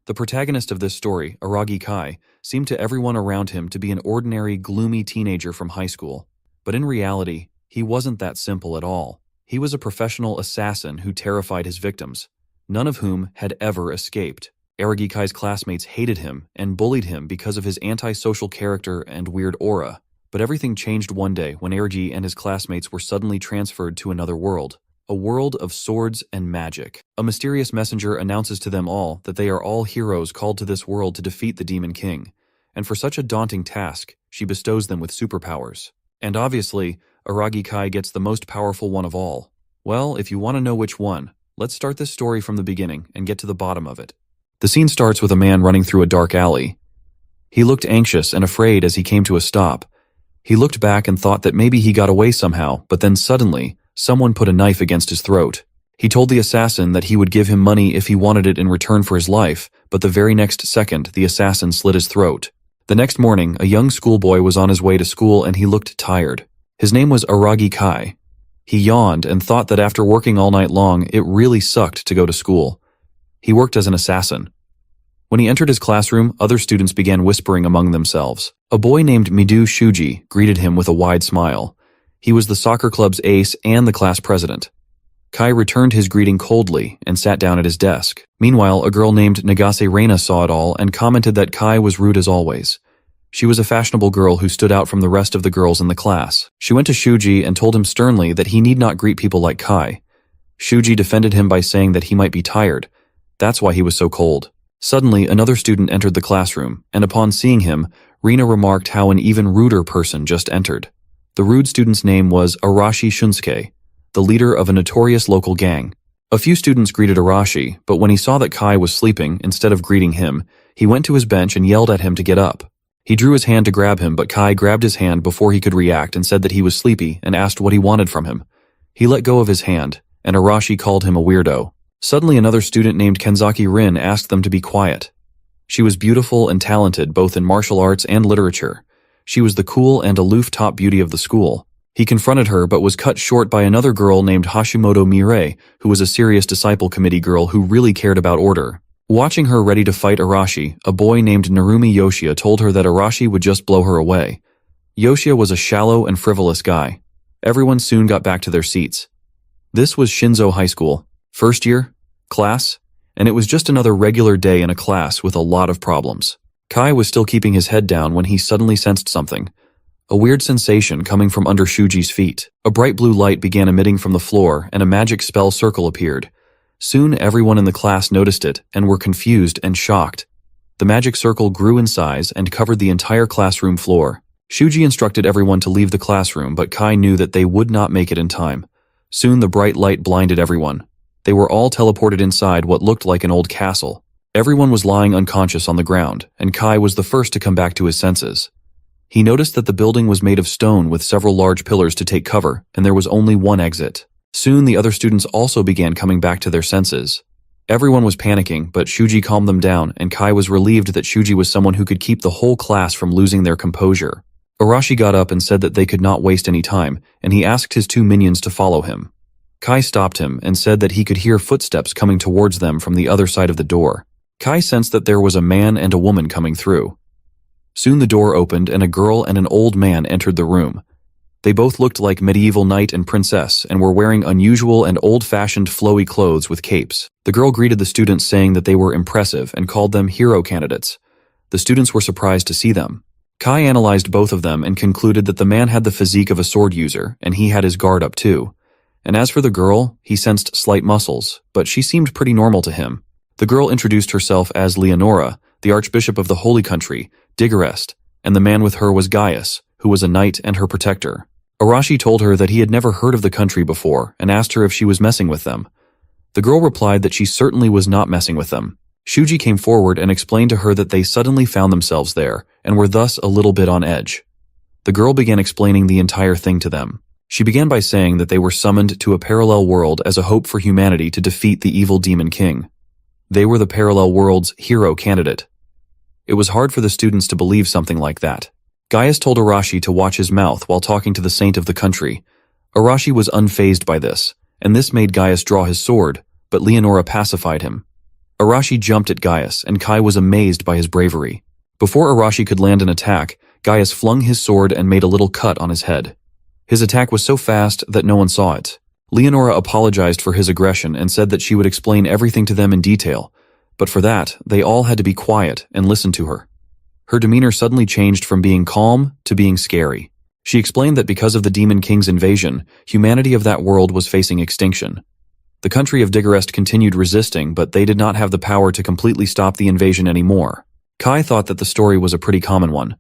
The protagonist of this story, Araki Kai, seemed to everyone around him to be an ordinary, gloomy teenager from high school. But in reality, he wasn't that simple at all. He was a professional assassin who terrified his victims, none of whom had ever escaped. Araki Kai's classmates hated him and bullied him because of his antisocial character and weird aura. But everything changed one day when Araki and his classmates were suddenly transferred to another world. A world of swords and magic. A mysterious messenger announces to them all that they are all heroes called to this world to defeat the Demon King. And for such a daunting task, she bestows them with superpowers. And obviously, Araki Kai gets the most powerful one of all. Well, if you want to know which one, let's start this story from the beginning and get to the bottom of it. The scene starts with a man running through a dark alley. He looked anxious and afraid as he came to a stop. He looked back and thought that maybe he got away somehow, but then suddenly, someone put a knife against his throat. He told the assassin that he would give him money if he wanted it in return for his life, but the very next second, the assassin slit his throat. The next morning, a young schoolboy was on his way to school and he looked tired. His name was Araki Kai. He yawned and thought that after working all night long, it really sucked to go to school. He worked as an assassin. When he entered his classroom, other students began whispering among themselves. A boy named Midu Shuji greeted him with a wide smile. He was the soccer club's ace and the class president. Kai returned his greeting coldly and sat down at his desk. Meanwhile, a girl named Nagase Reina saw it all and commented that Kai was rude as always. She was a fashionable girl who stood out from the rest of the girls in the class. She went to Shuji and told him sternly that he need not greet people like Kai. Shuji defended him by saying that he might be tired. That's why he was so cold. Suddenly, another student entered the classroom, and upon seeing him, Rina remarked how an even ruder person just entered. The rude student's name was Arashi Shunsuke, the leader of a notorious local gang. A few students greeted Arashi, but when he saw that Kai was sleeping, instead of greeting him, he went to his bench and yelled at him to get up. He drew his hand to grab him, but Kai grabbed his hand before he could react and said that he was sleepy and asked what he wanted from him. He let go of his hand, and Arashi called him a weirdo. Suddenly another student named Kenzaki Rin asked them to be quiet. She was beautiful and talented both in martial arts and literature. She was the cool and aloof top beauty of the school. He confronted her but was cut short by another girl named Hashimoto Mirei, who was a serious disciple committee girl who really cared about order. Watching her ready to fight Arashi, a boy named Narumi Yoshia told her that Arashi would just blow her away. Yoshia was a shallow and frivolous guy. Everyone soon got back to their seats. This was Shinzo High School. First year, class, and it was just another regular day in a class with a lot of problems. Kai was still keeping his head down when he suddenly sensed something. A weird sensation coming from under Shuji's feet. A bright blue light began emitting from the floor and a magic spell circle appeared. Soon everyone in the class noticed it and were confused and shocked. The magic circle grew in size and covered the entire classroom floor. Shuji instructed everyone to leave the classroom, but Kai knew that they would not make it in time. Soon the bright light blinded everyone. They were all teleported inside what looked like an old castle. Everyone was lying unconscious on the ground, and Kai was the first to come back to his senses. He noticed that the building was made of stone with several large pillars to take cover, and there was only one exit. Soon the other students also began coming back to their senses. Everyone was panicking, but Shuji calmed them down, and Kai was relieved that Shuji was someone who could keep the whole class from losing their composure. Arashi got up and said that they could not waste any time, and he asked his two minions to follow him. Kai stopped him and said that he could hear footsteps coming towards them from the other side of the door. Kai sensed that there was a man and a woman coming through. Soon the door opened and a girl and an old man entered the room. They both looked like medieval knight and princess and were wearing unusual and old-fashioned flowy clothes with capes. The girl greeted the students saying that they were impressive and called them hero candidates. The students were surprised to see them. Kai analyzed both of them and concluded that the man had the physique of a sword user and he had his guard up too. And as for the girl, he sensed slight muscles, but she seemed pretty normal to him. The girl introduced herself as Leonora, the Archbishop of the Holy Country, Diggerest, and the man with her was Gaius, who was a knight and her protector. Arashi told her that he had never heard of the country before and asked her if she was messing with them. The girl replied that she certainly was not messing with them. Shuji came forward and explained to her that they suddenly found themselves there and were thus a little bit on edge. The girl began explaining the entire thing to them. She began by saying that they were summoned to a parallel world as a hope for humanity to defeat the evil Demon King. They were the parallel world's hero candidate. It was hard for the students to believe something like that. Gaius told Arashi to watch his mouth while talking to the saint of the country. Arashi was unfazed by this, and this made Gaius draw his sword, but Leonora pacified him. Arashi jumped at Gaius, and Kai was amazed by his bravery. Before Arashi could land an attack, Gaius flung his sword and made a little cut on his head. His attack was so fast that no one saw it. Leonora apologized for his aggression and said that she would explain everything to them in detail, but for that, they all had to be quiet and listen to her. Her demeanor suddenly changed from being calm to being scary. She explained that because of the Demon King's invasion, humanity of that world was facing extinction. The country of Diggerest continued resisting, but they did not have the power to completely stop the invasion anymore. Kai thought that the story was a pretty common one.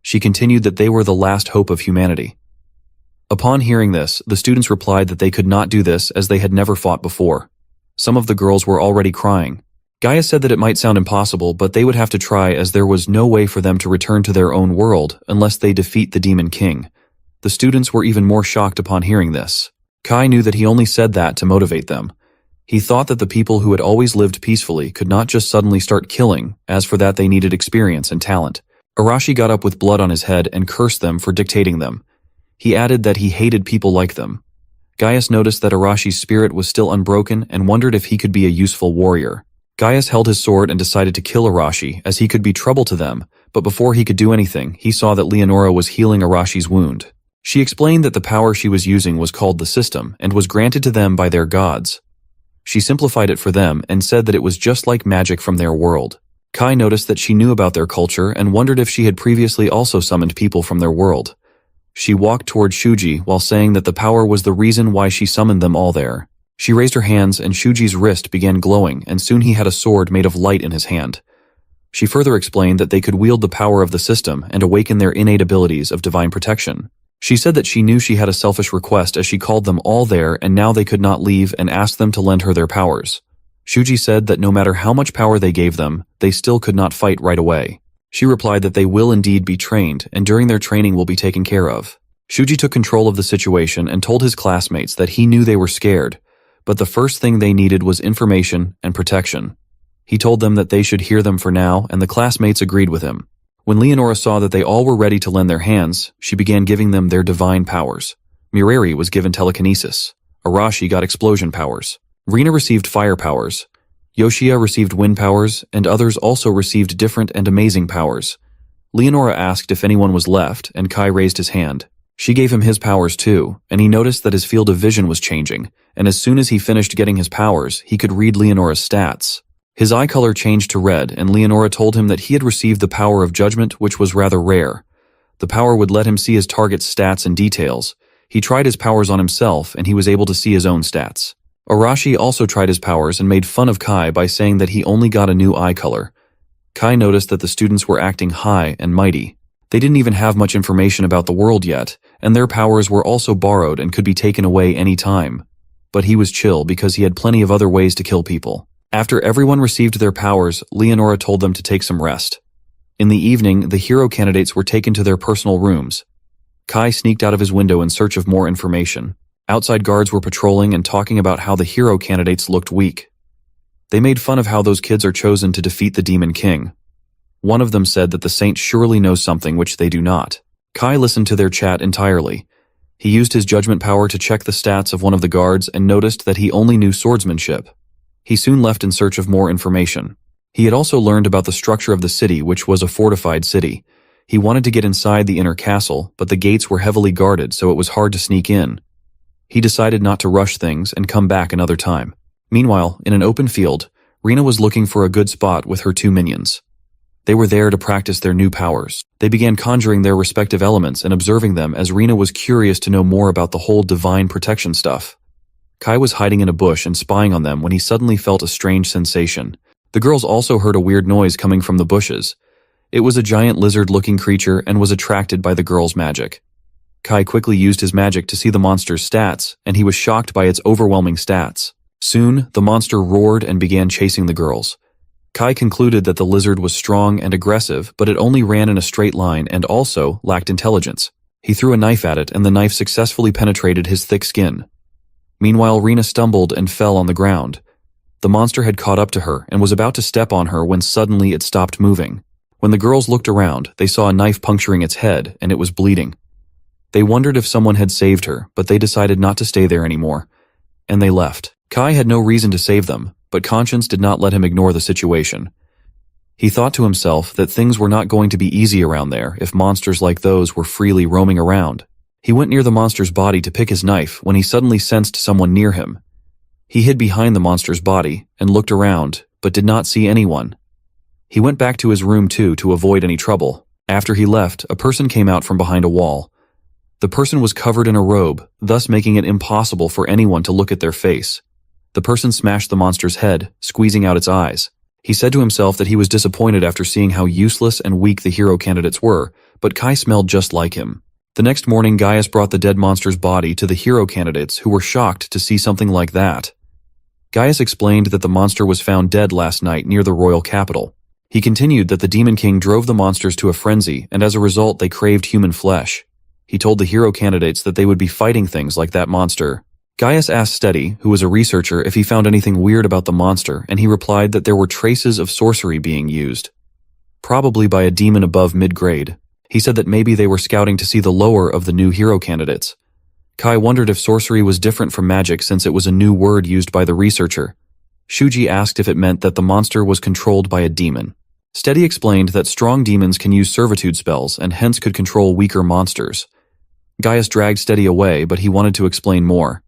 She continued that they were the last hope of humanity. Upon hearing this, the students replied that they could not do this as they had never fought before. Some of the girls were already crying. Gaia said that it might sound impossible, but they would have to try as there was no way for them to return to their own world unless they defeat the Demon King. The students were even more shocked upon hearing this. Kai knew that he only said that to motivate them. He thought that the people who had always lived peacefully could not just suddenly start killing, as for that they needed experience and talent. Arashi got up with blood on his head and cursed them for dictating them. He added that he hated people like them. Gaius noticed that Arashi's spirit was still unbroken and wondered if he could be a useful warrior. Gaius held his sword and decided to kill Arashi, as he could be trouble to them, but before he could do anything, he saw that Leonora was healing Arashi's wound. She explained that the power she was using was called the system and was granted to them by their gods. She simplified it for them and said that it was just like magic from their world. Kai noticed that she knew about their culture and wondered if she had previously also summoned people from their world. She walked toward Shuji while saying that the power was the reason why she summoned them all there. She raised her hands and Shuji's wrist began glowing, and soon he had a sword made of light in his hand. She further explained that they could wield the power of the system and awaken their innate abilities of divine protection. She said that she knew she had a selfish request as she called them all there and now they could not leave and asked them to lend her their powers. Shuji said that no matter how much power they gave them, they still could not fight right away. She replied that they will indeed be trained and during their training will be taken care of. Shuji took control of the situation and told his classmates that he knew they were scared, but the first thing they needed was information and protection. He told them that they should hear them for now, and the classmates agreed with him. When Leonora saw that they all were ready to lend their hands, she began giving them their divine powers. Mireri was given telekinesis. Arashi got explosion powers. Rina received fire powers. Yoshia received wind powers, and others also received different and amazing powers. Leonora asked if anyone was left, and Kai raised his hand. She gave him his powers too, and he noticed that his field of vision was changing, and as soon as he finished getting his powers, he could read Leonora's stats. His eye color changed to red, and Leonora told him that he had received the power of judgment, which was rather rare. The power would let him see his target's stats and details. He tried his powers on himself, and he was able to see his own stats. Arashi also tried his powers and made fun of Kai by saying that he only got a new eye color. Kai noticed that the students were acting high and mighty. They didn't even have much information about the world yet, and their powers were also borrowed and could be taken away any time. But he was chill because he had plenty of other ways to kill people. After everyone received their powers, Leonora told them to take some rest. In the evening, the hero candidates were taken to their personal rooms. Kai sneaked out of his window in search of more information. Outside guards were patrolling and talking about how the hero candidates looked weak. They made fun of how those kids are chosen to defeat the Demon King. One of them said that the saint surely knows something which they do not. Kai listened to their chat entirely. He used his judgment power to check the stats of one of the guards and noticed that he only knew swordsmanship. He soon left in search of more information. He had also learned about the structure of the city, which was a fortified city. He wanted to get inside the inner castle, but the gates were heavily guarded, so it was hard to sneak in. He decided not to rush things and come back another time. Meanwhile, in an open field, Rina was looking for a good spot with her two minions. They were there to practice their new powers. They began conjuring their respective elements and observing them as Rina was curious to know more about the whole divine protection stuff. Kai was hiding in a bush and spying on them when he suddenly felt a strange sensation. The girls also heard a weird noise coming from the bushes. It was a giant lizard-looking creature and was attracted by the girls' magic. Kai quickly used his magic to see the monster's stats, and he was shocked by its overwhelming stats. Soon, the monster roared and began chasing the girls. Kai concluded that the lizard was strong and aggressive, but it only ran in a straight line and also lacked intelligence. He threw a knife at it, and the knife successfully penetrated his thick skin. Meanwhile, Rina stumbled and fell on the ground. The monster had caught up to her and was about to step on her when suddenly it stopped moving. When the girls looked around, they saw a knife puncturing its head, and it was bleeding. They wondered if someone had saved her, but they decided not to stay there anymore, and they left. Kai had no reason to save them, but conscience did not let him ignore the situation. He thought to himself that things were not going to be easy around there if monsters like those were freely roaming around. He went near the monster's body to pick his knife when he suddenly sensed someone near him. He hid behind the monster's body and looked around, but did not see anyone. He went back to his room too to avoid any trouble. After he left, a person came out from behind a wall. The person was covered in a robe, thus making it impossible for anyone to look at their face. The person smashed the monster's head, squeezing out its eyes. He said to himself that he was disappointed after seeing how useless and weak the hero candidates were, but Kai smelled just like him. The next morning, Gaius brought the dead monster's body to the hero candidates, who were shocked to see something like that. Gaius explained that the monster was found dead last night near the royal capital. He continued that the Demon King drove the monsters to a frenzy, and as a result they craved human flesh. He told the hero candidates that they would be fighting things like that monster. Gaius asked Steady, who was a researcher, if he found anything weird about the monster, and he replied that there were traces of sorcery being used. Probably by a demon above mid-grade. He said that maybe they were scouting to see the lower of the new hero candidates. Kai wondered if sorcery was different from magic since it was a new word used by the researcher. Shuji asked if it meant that the monster was controlled by a demon. Steady explained that strong demons can use servitude spells and hence could control weaker monsters. Gaius dragged Steady away, but he wanted to explain more.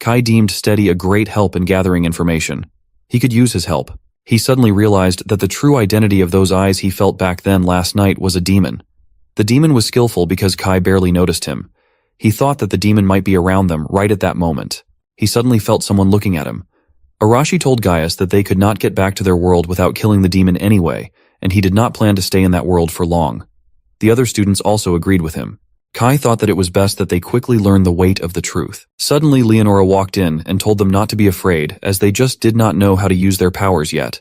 Kai deemed Steady a great help in gathering information. He could use his help. He suddenly realized that the true identity of those eyes he felt back then last night was a demon. The demon was skillful because Kai barely noticed him. He thought that the demon might be around them right at that moment. He suddenly felt someone looking at him. Arashi told Gaius that they could not get back to their world without killing the demon anyway, and he did not plan to stay in that world for long. The other students also agreed with him. Kai thought that it was best that they quickly learn the weight of the truth. Suddenly, Leonora walked in and told them not to be afraid, as they just did not know how to use their powers yet.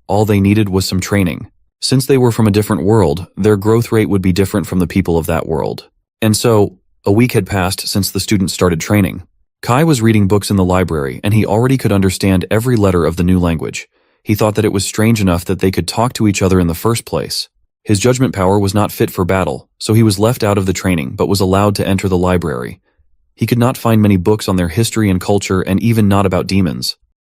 All they needed was some training. Since they were from a different world, their growth rate would be different from the people of that world. And so, a week had passed since the students started training. Kai was reading books in the library, and he already could understand every letter of the new language. He thought that it was strange enough that they could talk to each other in the first place. His judgment power was not fit for battle, so he was left out of the training but was allowed to enter the library. He could not find many books on their history and culture, and even not about demons.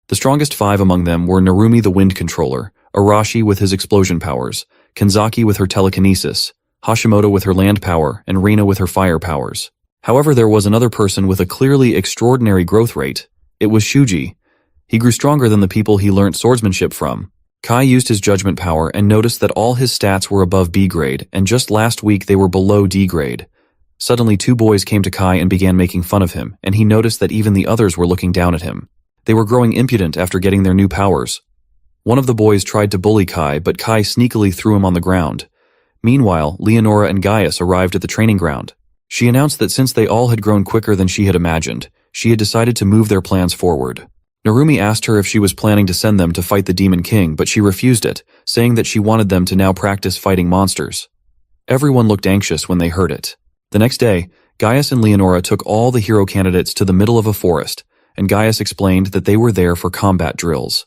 The strongest 5 among them were Narumi the Wind Controller, Arashi with his explosion powers, Kanzaki with her telekinesis, Hashimoto with her land power, and Reina with her fire powers. However, there was another person with a clearly extraordinary growth rate. It was Shuji. He grew stronger than the people he learnt swordsmanship from. Kai used his judgment power and noticed that all his stats were above B grade, and just last week they were below D grade. Suddenly 2 boys came to Kai and began making fun of him, and he noticed that even the others were looking down at him. They were growing impudent after getting their new powers. One of the boys tried to bully Kai, but Kai sneakily threw him on the ground. Meanwhile, Leonora and Gaius arrived at the training ground. She announced that since they all had grown quicker than she had imagined, she had decided to move their plans forward. Narumi asked her if she was planning to send them to fight the Demon King, but she refused it, saying that she wanted them to now practice fighting monsters. Everyone looked anxious when they heard it. The next day, Gaius and Leonora took all the hero candidates to the middle of a forest, and Gaius explained that they were there for combat drills.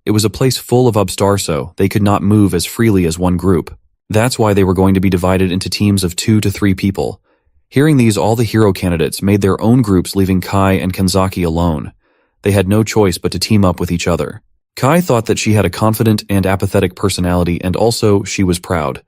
It was a place full of upstars, so they could not move as freely as one group. That's why they were going to be divided into teams of 2 to 3 people. Hearing these, all the hero candidates made their own groups, leaving Kai and Kanzaki alone. They had no choice but to team up with each other. Kai thought that she had a confident and apathetic personality, and also she was proud.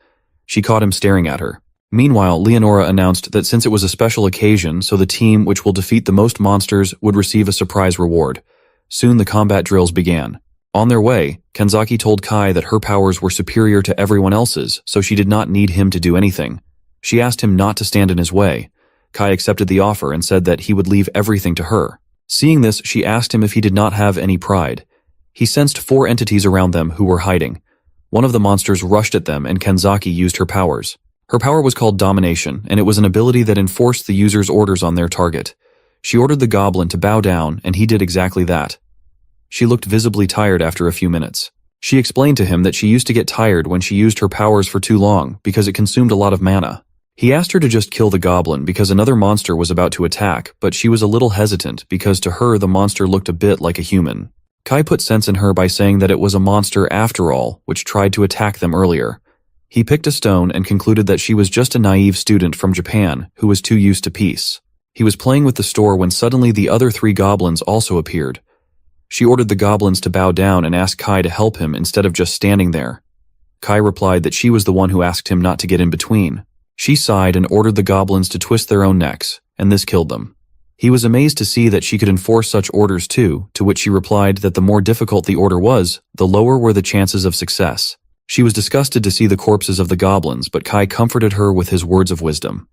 She caught him staring at her. Meanwhile, Leonora announced that since it was a special occasion, so the team which will defeat the most monsters would receive a surprise reward. Soon the combat drills began. On their way, Kanzaki told Kai that her powers were superior to everyone else's, so she did not need him to do anything. She asked him not to stand in his way. Kai accepted the offer and said that he would leave everything to her. Seeing this, she asked him if he did not have any pride. He sensed 4 entities around them who were hiding. One of the monsters rushed at them, and Kanzaki used her powers. Her power was called Domination, and it was an ability that enforced the user's orders on their target. She ordered the goblin to bow down, and he did exactly that. She looked visibly tired after a few minutes. She explained to him that she used to get tired when she used her powers for too long because it consumed a lot of mana. He asked her to just kill the goblin because another monster was about to attack, but she was a little hesitant because to her the monster looked a bit like a human. Kai put sense in her by saying that it was a monster after all, which tried to attack them earlier. He picked a stone and concluded that she was just a naive student from Japan who was too used to peace. He was playing with the store when suddenly the other 3 goblins also appeared. She ordered the goblins to bow down and asked Kai to help him instead of just standing there. Kai replied that she was the one who asked him not to get in between. She sighed and ordered the goblins to twist their own necks, and this killed them. He was amazed to see that she could enforce such orders too, to which she replied that the more difficult the order was, the lower were the chances of success. She was disgusted to see the corpses of the goblins, but Kai comforted her with his words of wisdom.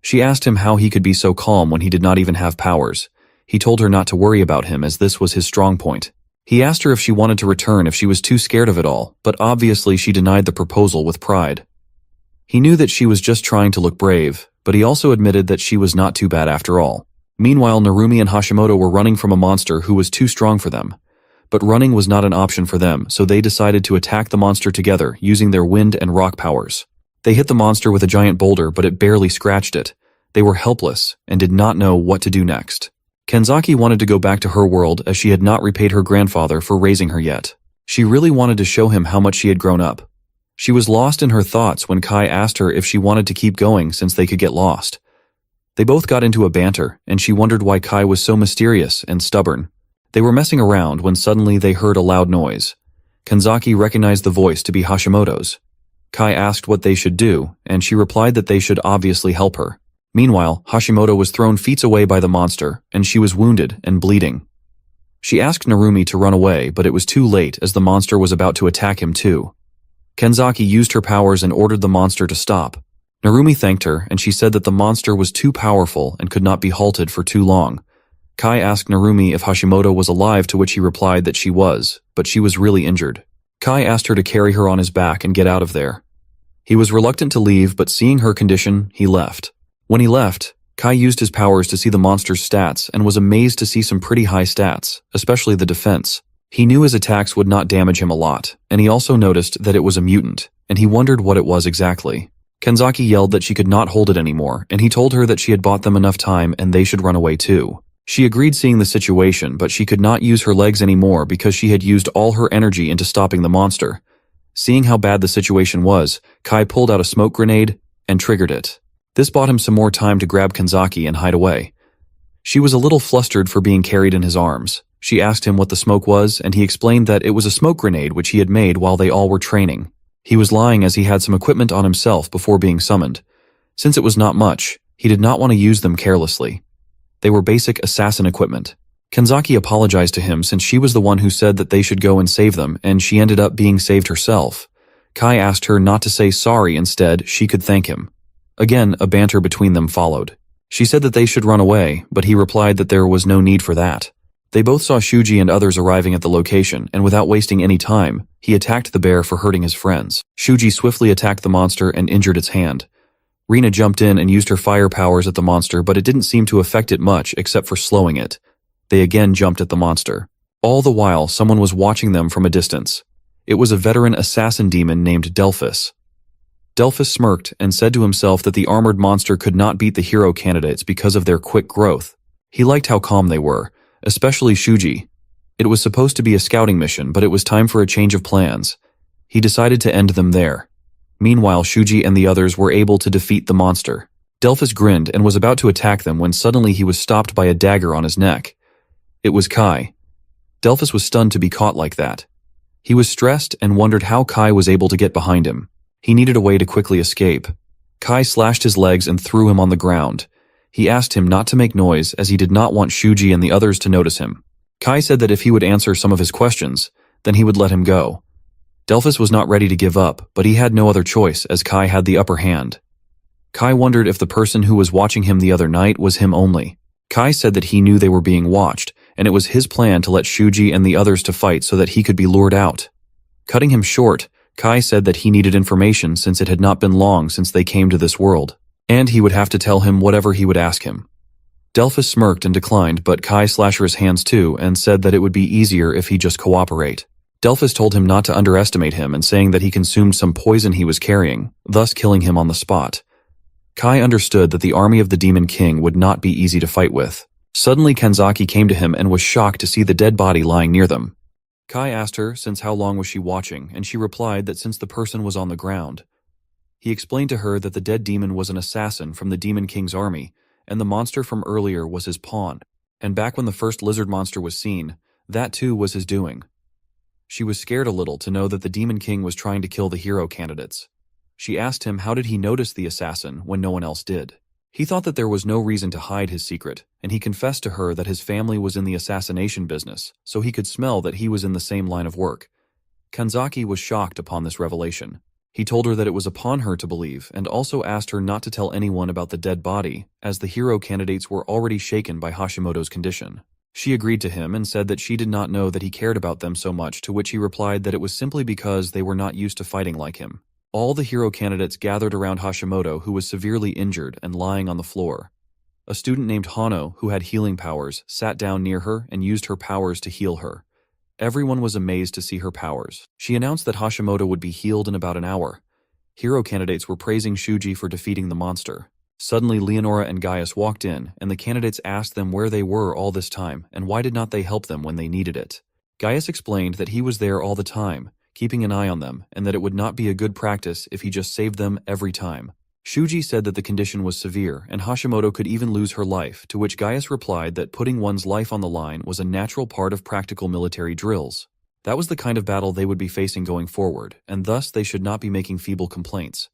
She asked him how he could be so calm when he did not even have powers. He told her not to worry about him as this was his strong point. He asked her if she wanted to return if she was too scared of it all, but obviously she denied the proposal with pride. He knew that she was just trying to look brave, but he also admitted that she was not too bad after all. Meanwhile, Narumi and Hashimoto were running from a monster who was too strong for them. But running was not an option for them, so they decided to attack the monster together using their wind and rock powers. They hit the monster with a giant boulder, but it barely scratched it. They were helpless and did not know what to do next. Kenzaki wanted to go back to her world as she had not repaid her grandfather for raising her yet. She really wanted to show him how much she had grown up. She was lost in her thoughts when Kai asked her if she wanted to keep going since they could get lost. They both got into a banter, and she wondered why Kai was so mysterious and stubborn. They were messing around when suddenly they heard a loud noise. Kenzaki recognized the voice to be Hashimoto's. Kai asked what they should do, and she replied that they should obviously help her. Meanwhile, Hashimoto was thrown feet away by the monster, and she was wounded and bleeding. She asked Narumi to run away, but it was too late as the monster was about to attack him too. Kenzaki used her powers and ordered the monster to stop. Narumi thanked her, and she said that the monster was too powerful and could not be halted for too long. Kai asked Narumi if Hashimoto was alive, to which he replied that she was, but she was really injured. Kai asked her to carry her on his back and get out of there. He was reluctant to leave, but seeing her condition, he left. When he left, Kai used his powers to see the monster's stats and was amazed to see some pretty high stats, especially the defense. He knew his attacks would not damage him a lot, and he also noticed that it was a mutant, and he wondered what it was exactly. Kenzaki yelled that she could not hold it anymore, and he told her that she had bought them enough time and they should run away too. She agreed, seeing the situation, but she could not use her legs anymore because she had used all her energy into stopping the monster. Seeing how bad the situation was, Kai pulled out a smoke grenade and triggered it. This bought him some more time to grab Kenzaki and hide away. She was a little flustered for being carried in his arms. She asked him what the smoke was, and he explained that it was a smoke grenade which he had made while they all were training. He was lying as he had some equipment on himself before being summoned. Since it was not much, he did not want to use them carelessly. They were basic assassin equipment. Kenzaki apologized to him since she was the one who said that they should go and save them, and she ended up being saved herself. Kai asked her not to say sorry, instead she could thank him. Again, a banter between them followed. She said that they should run away, but he replied that there was no need for that. They both saw Shuji and others arriving at the location, and without wasting any time, he attacked the bear for hurting his friends. Shuji swiftly attacked the monster and injured its hand. Rina jumped in and used her fire powers at the monster, but it didn't seem to affect it much except for slowing it. They again jumped at the monster. All the while, someone was watching them from a distance. It was a veteran assassin demon named Delphus. Delphus smirked and said to himself that the armored monster could not beat the hero candidates because of their quick growth. He liked how calm they were, especially Shuji. It was supposed to be a scouting mission, but it was time for a change of plans. He decided to end them there. Meanwhile, Shuji and the others were able to defeat the monster. Delphus grinned and was about to attack them when suddenly he was stopped by a dagger on his neck. It was Kai. Delphus was stunned to be caught like that. He was stressed and wondered how Kai was able to get behind him. He needed a way to quickly escape. Kai slashed his legs and threw him on the ground. He asked him not to make noise as he did not want Shuji and the others to notice him. Kai said that if he would answer some of his questions, then he would let him go. Delphus was not ready to give up, but he had no other choice as Kai had the upper hand. Kai wondered if the person who was watching him the other night was him only. Kai said that he knew they were being watched, and it was his plan to let Shuji and the others to fight so that he could be lured out. Cutting him short, Kai said that he needed information since it had not been long since they came to this world, and he would have to tell him whatever he would ask him. Delphus smirked and declined, but Kai slashed his hands too and said that it would be easier if he just cooperate. Delphus told him not to underestimate him and saying that he consumed some poison he was carrying, thus killing him on the spot. Kai understood that the army of the Demon King would not be easy to fight with. Suddenly Kenzaki came to him and was shocked to see the dead body lying near them. Kai asked her since how long was she watching, and she replied that since the person was on the ground. He explained to her that the dead demon was an assassin from the Demon King's army, and the monster from earlier was his pawn. And back when the first lizard monster was seen, That too was his doing. She was scared a little to know that the Demon King was trying to kill the hero candidates. She asked him how did he notice the assassin when no one else did. He thought that there was no reason to hide his secret, and he confessed to her that his family was in the assassination business, so he could smell that he was in the same line of work. Kanzaki was shocked upon this revelation. He told her that it was upon her to believe, and also asked her not to tell anyone about the dead body, as the hero candidates were already shaken by Hashimoto's condition. She agreed to him and said that she did not know that he cared about them so much, to which he replied that it was simply because they were not used to fighting like him. All the hero candidates gathered around Hashimoto, who was severely injured and lying on the floor. A student named Hano, who had healing powers, sat down near her and used her powers to heal her. Everyone was amazed to see her powers. She announced that Hashimoto would be healed in about an hour. Hero candidates were praising Shuji for defeating the monster. Suddenly, Leonora and Gaius walked in, and the candidates asked them where they were all this time and why did not they help them when they needed it. Gaius explained that he was there all the time, keeping an eye on them, and that it would not be a good practice if he just saved them every time. Shuji said that the condition was severe, and Hashimoto could even lose her life, to which Gaius replied that putting one's life on the line was a natural part of practical military drills. That was the kind of battle they would be facing going forward, and thus they should not be making feeble complaints.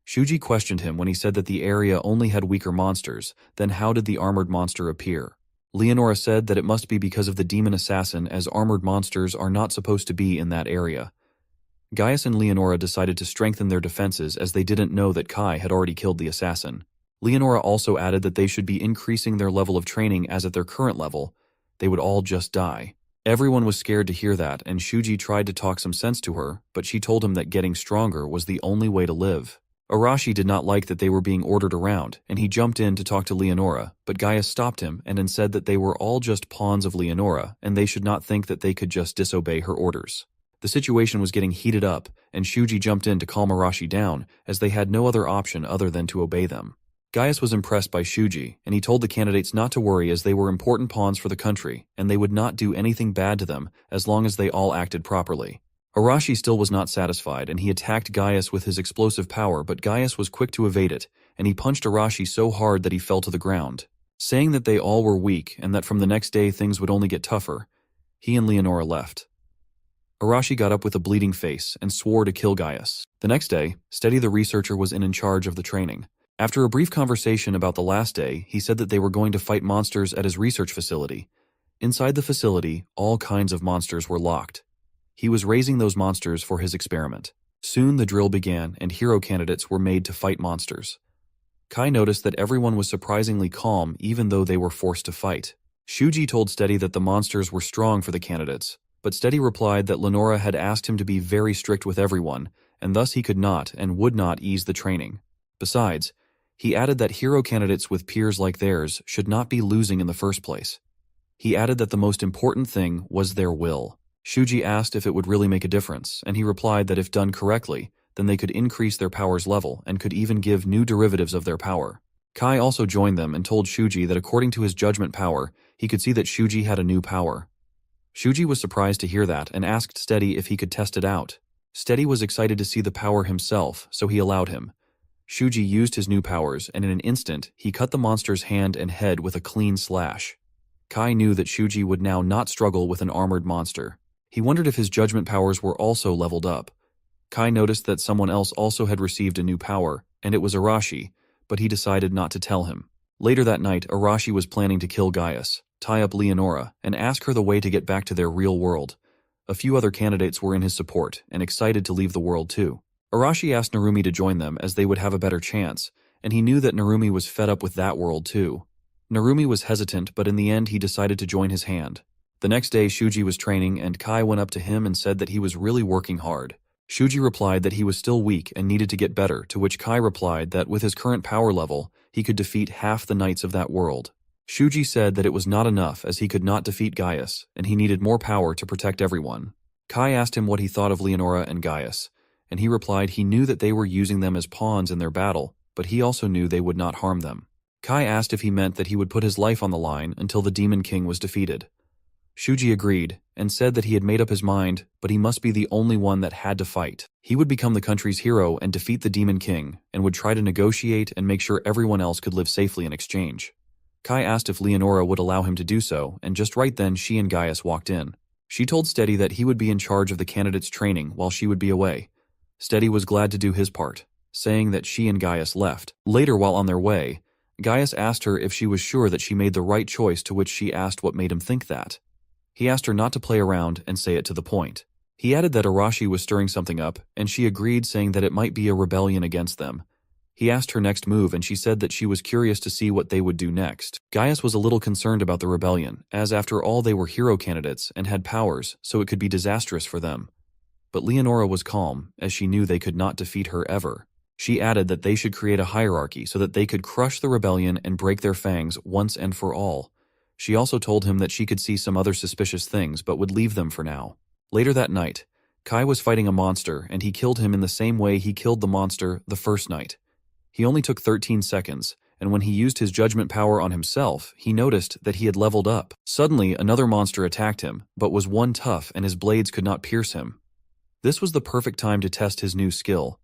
Shuji questioned him when he said that the area only had weaker monsters. Then how did the armored monster appear? Leonora said that it must be because of the demon assassin, as armored monsters are not supposed to be in that area. Gaius and Leonora decided to strengthen their defenses as they didn't know that Kai had already killed the assassin. Leonora also added that they should be increasing their level of training, as at their current level, they would all just die. Everyone was scared to hear that, and Shuji tried to talk some sense to her, but she told him that getting stronger was the only way to live. Araki did not like that they were being ordered around, and he jumped in to talk to Leonora, but Gaius stopped him and said that they were all just pawns of Leonora, and they should not think that they could just disobey her orders. The situation was getting heated up, and Shuji jumped in to calm Araki down, as they had no other option other than to obey them. Gaius was impressed by Shuji, and he told the candidates not to worry, as they were important pawns for the country, and they would not do anything bad to them as long as they all acted properly. Araki still was not satisfied, and he attacked Gaius with his explosive power, but Gaius was quick to evade it, and he punched Araki so hard that he fell to the ground. Saying that they all were weak and that from the next day things would only get tougher, he and Leonora left. Araki got up with a bleeding face and swore to kill Gaius. The next day, Steady the researcher was in charge of the training. After a brief conversation about the last day, he said that they were going to fight monsters at his research facility. Inside the facility, all kinds of monsters were locked. He was raising those monsters for his experiment. Soon the drill began, and hero candidates were made to fight monsters. Kai noticed that everyone was surprisingly calm even though they were forced to fight. Shuji told Steady that the monsters were strong for the candidates, but Steady replied that Leonora had asked him to be very strict with everyone, and thus he could not and would not ease the training. Besides, he added that hero candidates with peers like theirs should not be losing in the first place. He added that the most important thing was their will. Shuji asked if it would really make a difference, and he replied that if done correctly, then they could increase their power's level and could even give new derivatives of their power. Kai also joined them and told Shuji that according to his judgment power, he could see that Shuji had a new power. Shuji was surprised to hear that and asked Steady if he could test it out. Steady was excited to see the power himself, so he allowed him. Shuji used his new powers, and in an instant, he cut the monster's hand and head with a clean slash. Kai knew that Shuji would now not struggle with an armored monster. He wondered if his judgment powers were also leveled up. Kai noticed that someone else also had received a new power, and it was Araki, but he decided not to tell him. Later that night, Araki was planning to kill Gaius, tie up Leonora, and ask her the way to get back to their real world. A few other candidates were in his support, and excited to leave the world too. Araki asked Narumi to join them as they would have a better chance, and he knew that Narumi was fed up with that world too. Narumi was hesitant, but in the end he decided to join his hand. The next day Shuji was training, and Kai went up to him and said that he was really working hard. Shuji replied that he was still weak and needed to get better, to which Kai replied that with his current power level, he could defeat half the knights of that world. Shuji said that it was not enough, as he could not defeat Gaius, and he needed more power to protect everyone. Kai asked him what he thought of Leonora and Gaius, and he replied he knew that they were using them as pawns in their battle, but he also knew they would not harm them. Kai asked if he meant that he would put his life on the line until the Demon King was defeated. Shuji agreed, and said that he had made up his mind, but he must be the only one that had to fight. He would become the country's hero and defeat the Demon King, and would try to negotiate and make sure everyone else could live safely in exchange. Kai asked if Leonora would allow him to do so, and just right then she and Gaius walked in. She told Steady that he would be in charge of the candidates' training while she would be away. Steady was glad to do his part, saying that she and Gaius left. Later, while on their way, Gaius asked her if she was sure that she made the right choice, to which she asked what made him think that. He asked her not to play around and say it to the point. He added that Arashi was stirring something up, and she agreed, saying that it might be a rebellion against them. He asked her next move, and she said that she was curious to see what they would do next. Gaius was a little concerned about the rebellion, as after all they were hero candidates and had powers, so it could be disastrous for them. But Leonora was calm, as she knew they could not defeat her ever. She added that they should create a hierarchy so that they could crush the rebellion and break their fangs once and for all. She also told him that she could see some other suspicious things but would leave them for now. Later that night, Kai was fighting a monster, and he killed him in the same way he killed the monster the first night. He only took 13 seconds, and when he used his judgment power on himself, he noticed that he had leveled up. Suddenly, another monster attacked him, but was one tough and his blades could not pierce him. This was the perfect time to test his new skill.